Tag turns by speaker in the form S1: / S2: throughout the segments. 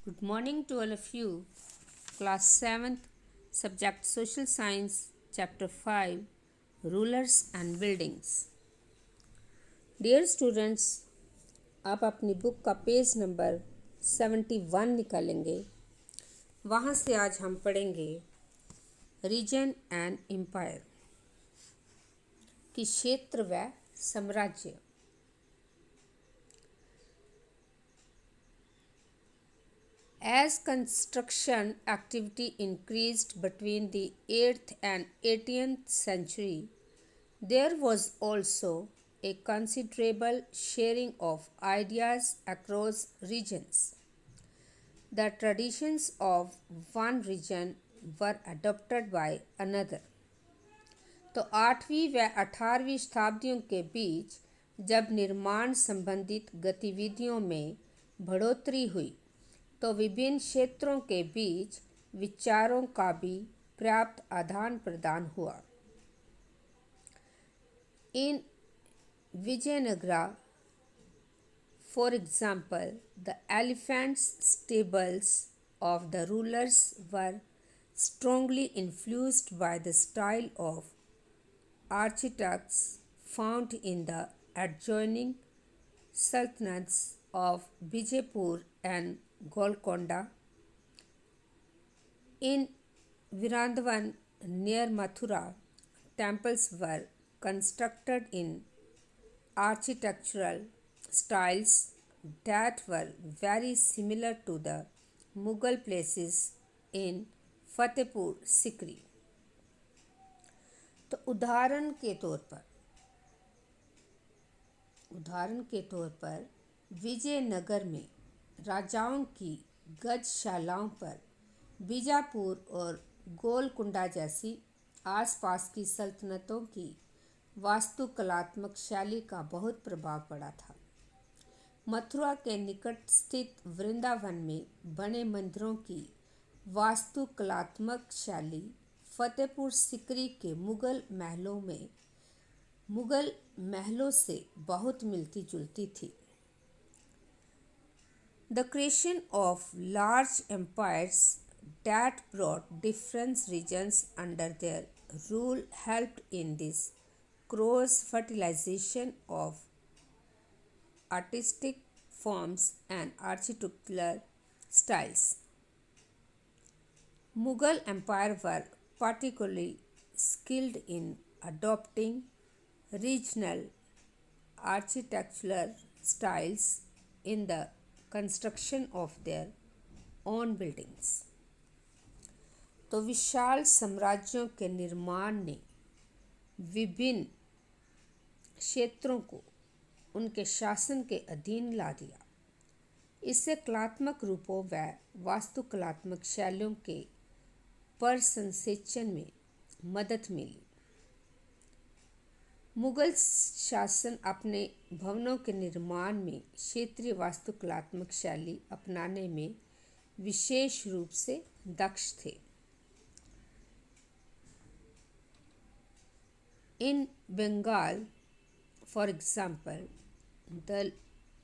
S1: Good morning to all of you. Class 7th, subject Social Science, Chapter 5, Rulers and Buildings. Dear students, आप अपनी book का page number 71 निकालेंगे। वहाँ से आज हम पढ़ेंगे रीजन एंड एम्पायर कि क्षेत्र व साम्राज्य। As construction activity increased between the 8th and 18th century, there was also a considerable sharing of ideas across regions. The traditions of one region were adopted by another. तो 8वीं व 18वीं शताब्दियों के बीच जब निर्माण संबंधित गतिविधियों में बढ़ोतरी हुई तो विभिन्न क्षेत्रों के बीच विचारों का भी पर्याप्त आदान प्रदान हुआ। In Vijayanagara, for example, the elephants' stables of the rulers were strongly influenced by the style of architects found in the adjoining sultanates of Bijapur and Golconda. In Vrindavan near Mathura, temples were constructed in architectural styles that were very similar to the Mughal places in Fatehpur Sikri. तो उदाहरण के तौर पर विजयनगर में राजाओं की गजशालाओं पर बीजापुर और गोलकुंडा जैसी आसपास की सल्तनतों की वास्तुकलात्मक शैली का बहुत प्रभाव पड़ा था। मथुरा के निकट स्थित वृंदावन में बने मंदिरों की वास्तुकलात्मक शैली फतेहपुर सिकरी के मुगल महलों से बहुत मिलती जुलती थी। The creation of large empires that brought different regions under their rule helped in this cross-fertilization of artistic forms and architectural styles. Mughal Empire were particularly skilled in adopting regional architectural styles in the construction of their own buildings. तो विशाल साम्राज्यों के निर्माण ने विभिन्न क्षेत्रों को उनके शासन के अधीन ला दिया। इससे कलात्मक रूपों व वास्तुकलात्मक शैलियों के प्रसंसेचन में मदद मिली। मुगल शासन अपने भवनों के निर्माण में क्षेत्रीय वास्तुकलात्मक शैली अपनाने में विशेष रूप से दक्ष थे। In Bengal, for example, the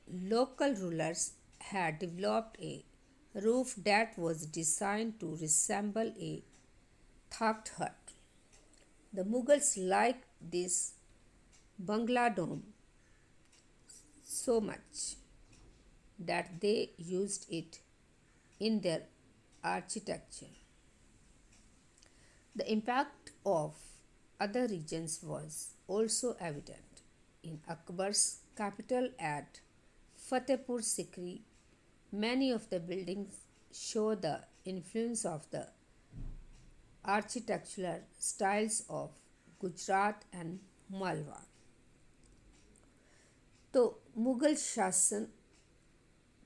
S1: local rulers had developed a roof that was designed to resemble a thatched hut. The Mughals liked this Bangla dome so much that they used it in their architecture. The impact of other regions was also evident. In Akbar's capital at Fatehpur Sikri, many of the buildings show the influence of the architectural styles of Gujarat and Malwa. तो मुग़ल शासन,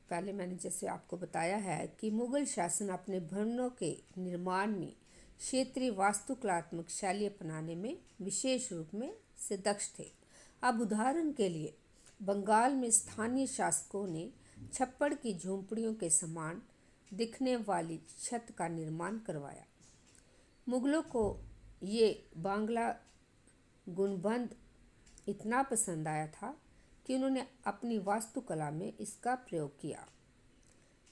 S1: पहले मैंने जैसे आपको बताया है कि मुग़ल शासन अपने भवनों के निर्माण में क्षेत्रीय वास्तुकलात्मक शैली अपनाने में विशेष रूप में से दक्ष थे। अब उदाहरण के लिए बंगाल में स्थानीय शासकों ने छप्पड़ की झोंपड़ियों के समान दिखने वाली छत का निर्माण करवाया। मुग़लों को ये बांग्ला गुणबंद इतना पसंद आया था कि उन्होंने अपनी वास्तुकला में इसका प्रयोग किया।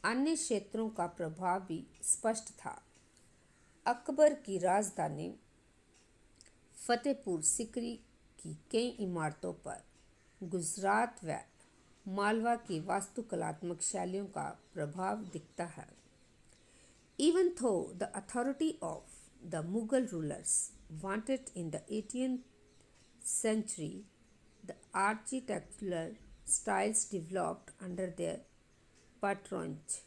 S1: अन्य क्षेत्रों का प्रभाव भी स्पष्ट था। अकबर की राजधानी फतेहपुर सिकरी की कई इमारतों पर गुजरात व मालवा की वास्तुकलात्मक शैलियों का प्रभाव दिखता है। Even though the authority of the Mughal rulers wanted in the 18th century, the architectural styles developed under their patronage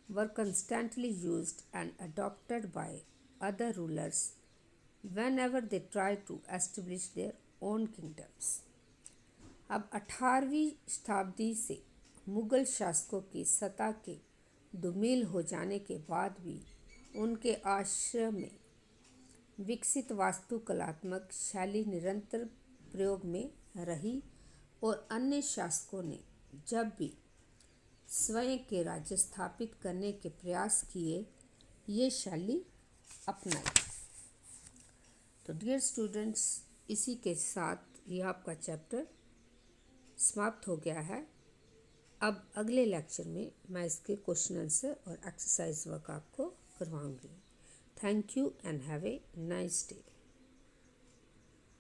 S1: were constantly used and adopted by other rulers whenever they tried to establish their own kingdoms. अब 18वीं शताब्दी से मुगल शासकों की सत्ता के दुर्मिल हो जाने के बाद भी उनके आश्रय में विकसित वास्तुकलात्मक शैली निरंतर प्रयोग में रही और अन्य शासकों ने जब भी स्वयं के राज्य स्थापित करने के प्रयास किए ये शैली अपनाई। तो डियर स्टूडेंट्स, इसी के साथ ये आपका चैप्टर समाप्त हो गया है। अब अगले लेक्चर में मैं इसके क्वेश्चन आंसर और एक्सरसाइज वर्क आपको करवाऊंगी। Thank you and have a nice day.